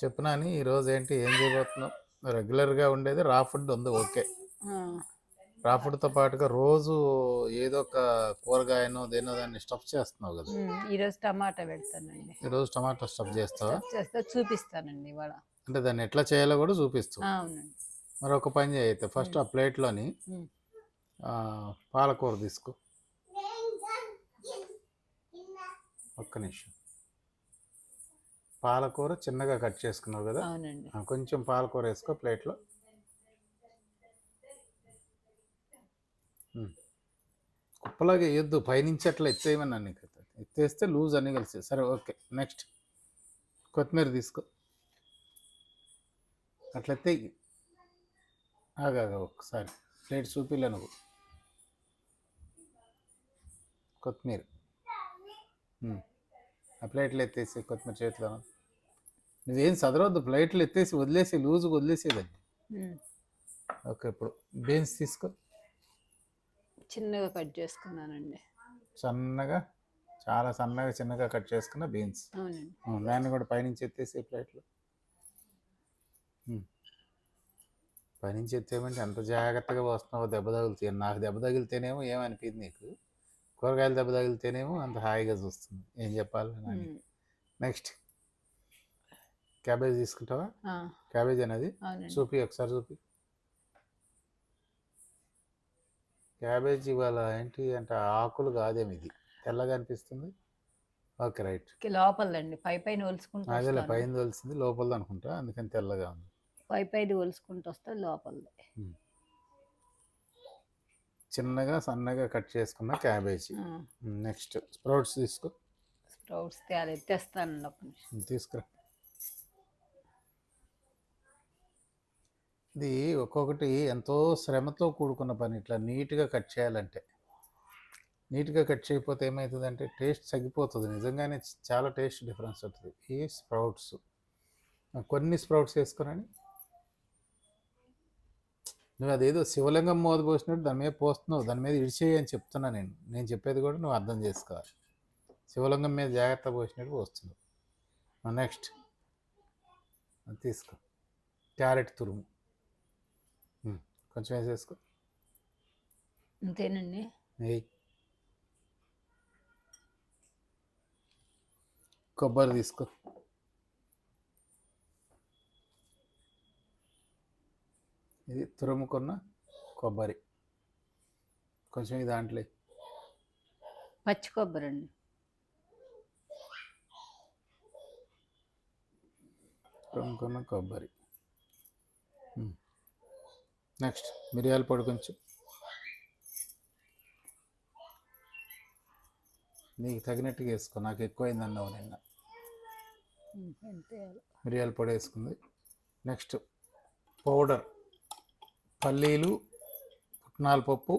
చెప్పునా అని ఈరోజు ఏంటి ఏం చేయబోతున్నాం? రెగ్యులర్గా ఉండేది రా ఫుడ్ ఉంది, ఓకే. ఆ, రా ఫుడ్తో పాటుగా రోజు ఏదో ఒక కూరగాయనో దేనో దాన్ని స్టఫ్ చేస్తున్నావు కదా. ఈరోజు టమాటా పెడతానండి. ఈరోజు టమాటా స్టఫ్ చేస్తావా? స్టఫ్ చేస్తే చూపిస్తానండి ఇవాళ. అంటే దాన్ని ఎట్లా చేయాలో కూడా చూపిస్తావు. అవునండి. మరి ఒక పని చేయి అయితే, ఫస్ట్ ఆ ప్లేట్లోని ఉమ్, పాలకూర తీసుకో. ఒక్క నిమిషం. పాలకూర చిన్నగా కట్ చేసుకున్నావు కదా, అవునండి. కొంచెం పాలకూర వేసుకో ప్లేట్లో. కుప్పలాగా వేయొద్దు, పైనుంచి అట్లా ఎత్తేయమన్నా నీకు. ఎత్తేస్తే లూజ్ అన్నీ కలిసి. సరే, ఓకే. నెక్స్ట్ కొత్తిమీర తీసుకో. అట్లా ఎత్తేయి. ఆగా ఒకసారి ప్లేట్ చూపిలే నువ్వు. కొత్తిమీర ఆ ప్లేట్లు ఎత్తేసి కొత్తిమీర చేతిలో. నువ్వేం చదవద్దు, ప్లేట్లు ఎత్తేసి వదిలేసి, లూజుగా వదిలేసేదండి. ఓకే, ఇప్పుడు బీన్స్ తీసుకో. చిన్నగా కట్ చేసుకున్నానండి. సన్నగా, చాలా సన్నగా చిన్నగా కట్ చేసుకున్న బీన్స్. అవునండి. దాన్ని కూడా పైనుంచి ఎత్తేసి ప్లేట్లో. పైనుంచి ఎత్తేమంటే ఎంత జాగ్రత్తగా వస్తున్నావో, దెబ్బ తగులుతాయి. నాకు దెబ్బ తగిలితేనేమో ఏమనిపించింది నీకు, కూరగాయలు దెబ్బ తగిలితేనేమో అంత హాయిగా చూస్తుంది. ఏం చెప్పాలి. నెక్స్ట్ క్యాబేజ్ తీసుకుంటావా? క్యాబేజ్ అనేది చూపి, ఒకసారి చూపి. క్యాబేజ్ ఇవాళ ఏంటి అంటే ఆకులు కాదేమి, ఇది తెల్లగా అనిపిస్తుంది. Okay, right. లోపలండి, పైన ఒలుసుకుంటా. అదేలే, పైన తెలిసింది, లోపల అనుకుంటా, అందుకని తెల్లగా ఉంది. పైది ఒలుసుకుంటూ వస్తే లోపలది. చిన్నగా సన్నగా కట్ చేసుకున్న క్యాబేజీ. నెక్స్ట్ స్ప్రౌట్స్ తీసుకో. స్ప్రౌట్స్ తెస్తానండి, ఒక నిమిషం. తీసుకురా. ఇది ఒక్కొక్కటి ఎంతో శ్రమతో కూడుకున్న పని. ఇట్లా నీట్గా కట్ చేయాలంటే, నీట్గా కట్ చేయకపోతే ఏమవుతుందంటే టేస్ట్ తగ్గిపోతుంది. నిజంగానే చాలా టేస్ట్ డిఫరెన్స్ ఉంటుంది. ఈ స్ప్రౌట్స్ కొన్ని స్ప్రౌట్స్ వేసుకుని, నువ్వు అదేదో శివలింగం మోద పోసినట్టు దాని మీద పోస్తున్నావు, దాని మీద ఇడిచేయి అని చెప్తున్నా. నేను చెప్పేది కూడా నువ్వు అర్థం చేసుకోవాలి. శివలింగం మీద జాగ్రత్త పోసినట్టు పోస్తున్నావు. నెక్స్ట్ తీసుకో. క్యారెట్ తురుము కొంచెం వేసేసుకో. అంతేనండి. కొబ్బరి తీసుకో. ఇది తురుముకున్న కొబ్బరి కొంచెం ఇది దాంట్లో. పచ్చి కొబ్బరి అండి. తురుముకున్న కొబ్బరి. నెక్స్ట్ మిరియాల పొడి కొంచెం. నీకు తగినట్టుగా వేసుకో, నాకు ఎక్కువైంది అన్నావు నిన్న. మిరియాల పొడి వేసుకుంది. నెక్స్ట్ పౌడర్ పల్లీలు, పుట్నాల పప్పు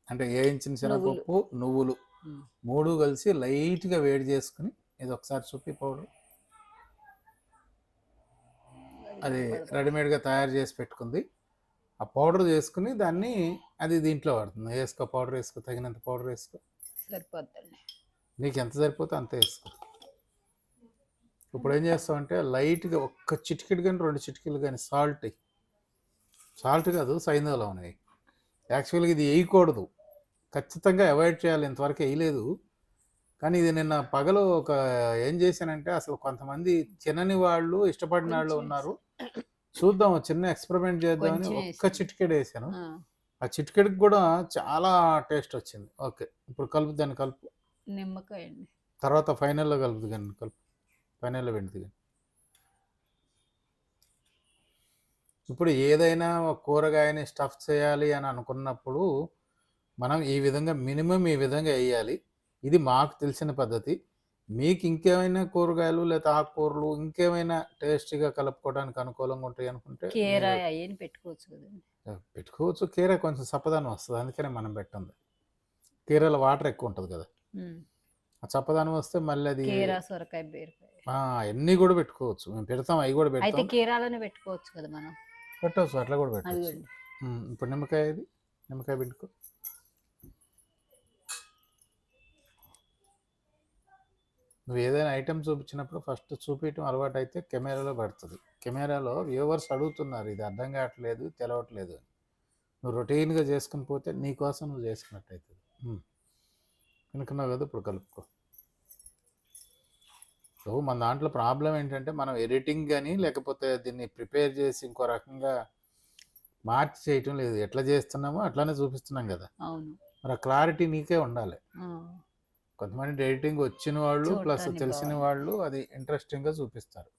అంటే వేయించిన శనగపప్పు, నువ్వులు 3 కలిసి లైట్గా వేడి చేసుకుని, ఇది ఒకసారి చూపి. పౌడర్ అది రెడీమేడ్గా తయారు చేసి పెట్టుకుంది. ఆ పౌడర్ చేసుకుని దాన్ని అది దీంట్లో వాడుతుంది. వేసుకో, పౌడర్ వేసుకో, తగినంత పౌడర్ వేసుకో. సరిపోద్దండి. నీకు ఎంత సరిపోతే అంత వేసుకో. ఇప్పుడు ఏం చేస్తావంటే లైట్గా ఒక్క చిటికెడు కానీ 2 చిటికెలు కానీ సాల్ట్ కాదు, సైంధవలో ఉన్నాయి. యాక్చువల్గా ఇది వేయకూడదు, ఖచ్చితంగా అవాయిడ్ చేయాలి. ఇంతవరకు వేయలేదు, కానీ ఇది నిన్న పగలు ఏం చేశానంటే, అసలు కొంతమంది తినని వాళ్ళు ఇష్టపడిన వాళ్ళు ఉన్నారు. చూద్దాం, చిన్న ఎక్స్పెరిమెంట్ చేద్దామని ఒక్క చిటికెడు వేసాను. ఆ చిటికెడికి కూడా చాలా టేస్ట్ వచ్చింది. ఓకే, ఇప్పుడు కలుపు, దాన్ని కలుపు. నిమ్మకాయ అండి, తర్వాత ఫైనల్లో కలుపుదు కానీ, కలుపు, ఫైనల్లో వెండుది కానీ. ఇప్పుడు ఏదైనా కూరగాయని స్టఫ్ చేయాలి అని అనుకున్నప్పుడు మనం ఈ విధంగా మినిమం ఈ విధంగా వేయాలి. ఇది మాకు తెలిసిన పద్ధతి. మీకు ఇంకేమైనా కూరగాయలు లేదా ఆకుకూరలు ఇంకేమైనా టేస్టీగా కలుపుకోవడానికి అనుకూలంగా ఉంటాయి అనుకుంటే పెట్టుకోవచ్చు కదండి. పెట్టుకోవచ్చు. కీర కొంచెం చప్పదనం వస్తుంది, అందుకనే మనం పెట్టండి. కీరలో వాటర్ ఎక్కువ ఉంటుంది కదా, ఆ చప్పదనం వస్తే మళ్ళీ అది సొరకాయ, బీరకాయ అన్నీ కూడా పెట్టుకోవచ్చు. మేము పెడతాం, అవి కూడా పెడతాం. కీరాలోనే పెట్టుకోవచ్చు కదా, మనం పెట్టవచ్చు, అట్లా కూడా పెట్టవచ్చు. ఇప్పుడు నిమ్మకాయ పిండుకో. నువ్వు ఏదైనా ఐటెం చూపించినప్పుడు ఫస్ట్ చూపించడం అలవాటు అయితే కెమెరాలో పడుతుంది. కెమెరాలో వ్యూవర్స్ అడుగుతున్నారు, ఇది అర్థం కావట్లేదు, తెలవట్లేదు అని. నువ్వు రొటీన్గా చేసుకుని పోతే నీకోసం నువ్వు చేసుకున్నట్టు అవుతుంది. అనుకున్నావు కదా, ఇప్పుడు కలుపుకో. సో మన దాంట్లో ప్రాబ్లం ఏంటంటే మనం ఎడిటింగ్ కానీ లేకపోతే దీన్ని ప్రిపేర్ చేసి ఇంకో రకంగా మార్చి చేయటం లేదు. ఎట్లా చేస్తున్నామో అట్లానే చూపిస్తున్నాం కదా. అవును. మరి ఆ క్లారిటీ నీకే ఉండాలి. ఆ, కొంతమంది ఎడిటింగ్ వచ్చిన వాళ్ళు ప్లస్ చూడటానికి తెలిసిన బాగుంది. వాళ్ళు అది ఇంట్రెస్టింగ్గా చూపిస్తారు.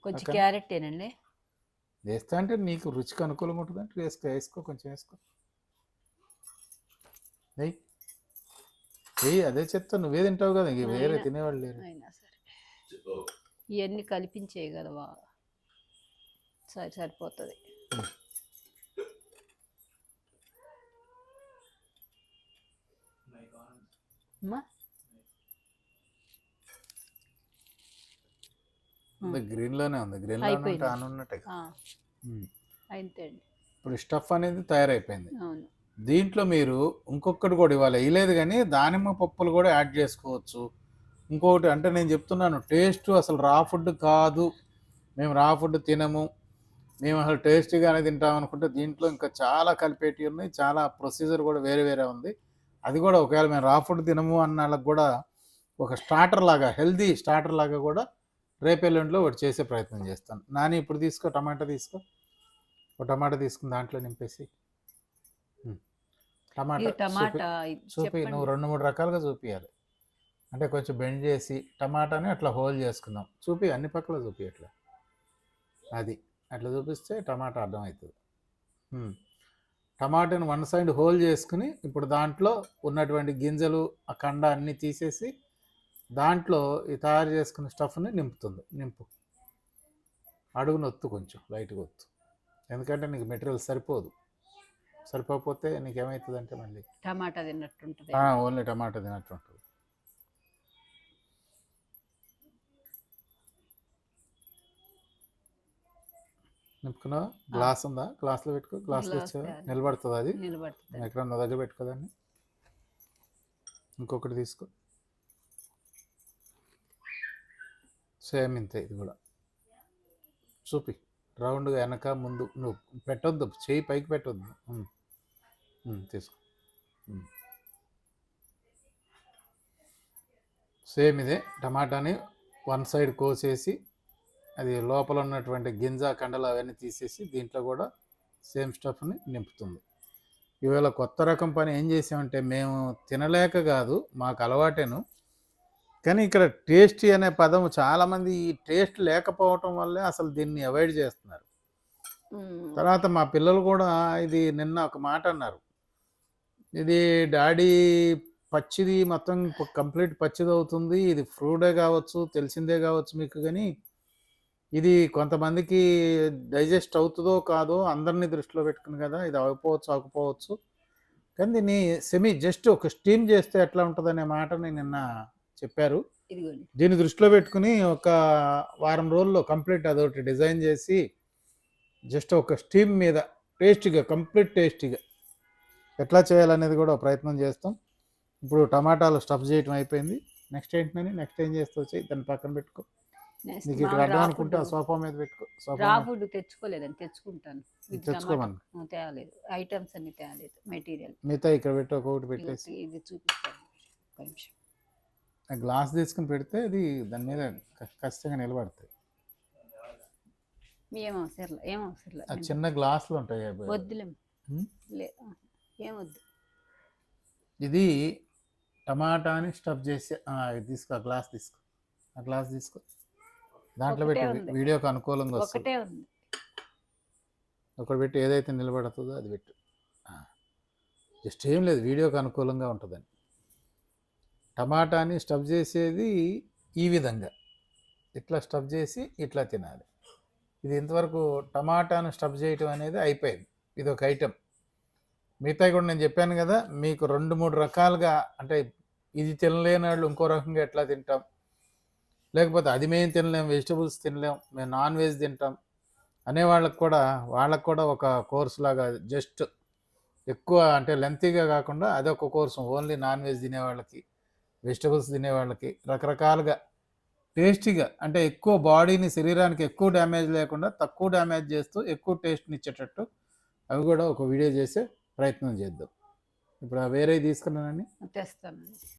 కొంచెం ఓకే. క్యారెట్ ఏనండి. వేస్తా అంటే నీకు రుచికి అనుకూలంగా ఉంటుంది అంటే వేసుకో కొంచెం వేసుకో. నెయ్యి వెయ్యి, అదే చెప్తా. నువ్వే తింటావు కదా, ఇంక వేరే అయినా తినేవాళ్ళు లేరు. అయినా సరే ఇవన్నీ కలిపించే కదా సరిపోతుంది. అమ్మా గ్రీన్లోనే ఉంది, గ్రీన్లోనే ఉంటే అయిపోయింది. ఆన్ ఉన్నట్టే కదా. అంతే అండి. ఇప్పుడు స్టఫ్ అనేది తయారైపోయింది. అవును. దీంట్లో మీరు ఇంకొకటి కూడా ఇవాళ వేయలేదు కానీ దానిమ్మ పప్పులు కూడా యాడ్ చేసుకోవచ్చు. ఇంకొకటి అంటే నేను చెప్తున్నాను, టేస్ట్ అసలు రా ఫుడ్ కాదు, మేము రా ఫుడ్ తినము, మేము అసలు టేస్టీగానే తింటాం అనుకుంటే దీంట్లో ఇంకా చాలా కలిపేటివి ఉన్నాయి. చాలా ప్రొసీజర్ కూడా వేరే వేరే ఉంది. అది కూడా ఒకవేళ మేము రా ఫుడ్ తినము అన్న వాళ్ళకి కూడా ఒక స్టార్టర్ లాగా, హెల్దీ స్టార్టర్ లాగా కూడా రేపెల్లుండిలో ఒకటి చేసే ప్రయత్నం చేస్తాను. నాని ఇప్పుడు తీసుకో, టమాటా తీసుకో, ఒక టమాటా తీసుకుని దాంట్లో నింపేసి ఈ టమాటా టమాటా చూపి. నువ్వు 2-3 రకాలుగా చూపియాలి. అంటే కొంచెం బెండ్ చేసి టమాటాని అట్లా హోల్ చేసుకుందాం. చూపి, అన్ని పక్కల చూపి అట్లా. అది అట్లా చూపిస్తే టమాటా అర్థమవుతుంది. టమాటాని వన్ సైడ్ హోల్ చేసుకుని ఇప్పుడు దాంట్లో ఉన్నటువంటి గింజలు ఆ కండ అన్నీ తీసేసి దాంట్లో ఈ తయారు చేసుకున్న స్టఫ్ని నింపు. అడుగున ఒత్తు, కొంచెం లైట్గా ఒత్తు, ఎందుకంటే నీకు మెటీరియల్ సరిపోతే నీకేమవుతుంది అంటే మళ్ళీ టమాటా తిన్నట్టుంటుంది. ఓన్లీ టమాటా తినట్టు ఉంటుంది. నింపుకున్నావా? గ్లాస్ ఉందా? గ్లాస్లో పెట్టుకో. గ్లాస్లో వచ్చా నిలబడుతుంది, అది నిలబడుతుంది. ఎక్కడ నా దగ్గర పెట్టుకోదాన్ని. ఇంకొకటి తీసుకో, సేమ్ ఇంతే. ఇది కూడా చూపి, రౌండ్గా వెనక ముందు. నువ్వు పెట్టొద్దు, చేయి పైకి పెట్టొద్దు. తీసుకో. సేమ్ ఇదే. టమాటాని వన్ సైడ్ కోసేసి అది లోపల ఉన్నటువంటి గింజ కండలు అవన్నీ తీసేసి దీంట్లో కూడా సేమ్ స్టఫ్ని నింపుతుంది. ఇవాళ కొత్త రకం పని ఏం చేసామంటే, మేము తినలేక కాదు, మాకు అలవాటేను, కానీ ఇక్కడ టేస్టీ అనే పదం చాలామంది ఈ టేస్ట్ లేకపోవటం వల్లే అసలు దీన్ని అవాయిడ్ చేస్తున్నారు. తర్వాత మా పిల్లలు కూడా ఇది నిన్న ఒక మాట అన్నారు, ఇది డాడీ పచ్చిది మొత్తం కంప్లీట్ పచ్చిది అవుతుంది, ఇది ఫ్రూటే కావచ్చు, తెలిసిందే కావచ్చు మీకు, కానీ ఇది కొంతమందికి డైజెస్ట్ అవుతుందో కాదో అందరినీ దృష్టిలో పెట్టుకుని కదా, ఇది అవ్వకపోవచ్చు, కానీ దీన్ని జస్ట్ ఒక స్టీమ్ చేస్తే ఎట్లా ఉంటుందనే మాటని నిన్న చెప్పారు. దీన్ని దృష్టిలో పెట్టుకుని ఒక వారం రోజుల్లో కంప్లీట్ అదొకటి డిజైన్ చేసి జస్ట్ ఒక స్టీమ్ మీద కంప్లీట్ టేస్టీగా ఎట్లా చేయాలనేది కూడా ప్రయత్నం చేస్తాం. ఇప్పుడు టమాటాలు స్టఫ్ చేయటం అయిపోయింది. నెక్స్ట్ ఏంటని, నెక్స్ట్ ఏం చేస్తావు చెయ్యి, దాన్ని పక్కన పెట్టుకో. నీకు ఇక్కడ అర్థం అనుకుంటే ఆ సోఫా మీద పెట్టుకో. రా ఫుడ్ తెచ్చుకోలేదని, తెచ్చుకుంటాను. తెచ్చుకోమని తేలేదు, ఐటమ్స్ అన్ని తేలేదు, మెటీరియల్ మిగతా ఇక్కడ పెట్టి ఒకటి పెట్టేసి ఇది చూపిస్తాను. గ్లాస్ తీసుకుని పెడితే అది దాని మీద ఖచ్చితంగా నిలబడతాయి. ఏం అవసరం ఆ చిన్న గ్లాసులు ఉంటాయి, వద్దులే, ఏమొద్దు. ఇది టమాటాని స్టఫ్ చేసి ఇది తీసుకో, ఆ గ్లాస్ తీసుకో, దాంట్లో పెట్టి వీడియోకి అనుకూలంగా వస్తుంది. ఒకటి పెట్టి ఏదైతే నిలబడుతుందో అది పెట్టు. జస్ట్ ఏం లేదు, వీడియోకి అనుకూలంగా ఉంటుందని. టమాటాని స్టఫ్ చేసేది ఈ విధంగా, ఇట్లా స్టఫ్ చేసి ఇట్లా తినాలి. ఇది ఇంతవరకు టమాటాను స్టఫ్ చేయటం అనేది అయిపోయింది. ఇది ఒక ఐటెం. మిగతా కూడా నేను చెప్పాను కదా, మీకు 2-3 రకాలుగా, అంటే ఇది తినలేని వాళ్ళు ఇంకో రకంగా ఎట్లా తింటాం, లేకపోతే అది మేము తినలేం, వెజిటబుల్స్ తినలేం, మేము నాన్ వెజ్ తింటాం అనే వాళ్ళకు కూడా ఒక కోర్సు లాగా, జస్ట్ ఎక్కువ అంటే లెంతీగా కాకుండా అదొక కోర్సు ఓన్లీ నాన్ వెజ్ తినే వాళ్ళకి, వెజిటబుల్స్ తినే వాళ్ళకి రకరకాలుగా టేస్టీగా, అంటే ఎక్కువ బాడీని, శరీరానికి ఎక్కువ డ్యామేజ్ లేకుండా తక్కువ డ్యామేజ్ చేస్తూ ఎక్కువ టేస్ట్ని ఇచ్చేటట్టు అవి కూడా ఒక వీడియో చేసే ప్రయత్నం చేద్దాం. ఇప్పుడు ఆ వేరే తీసుకున్నానండి. తెస్తాను.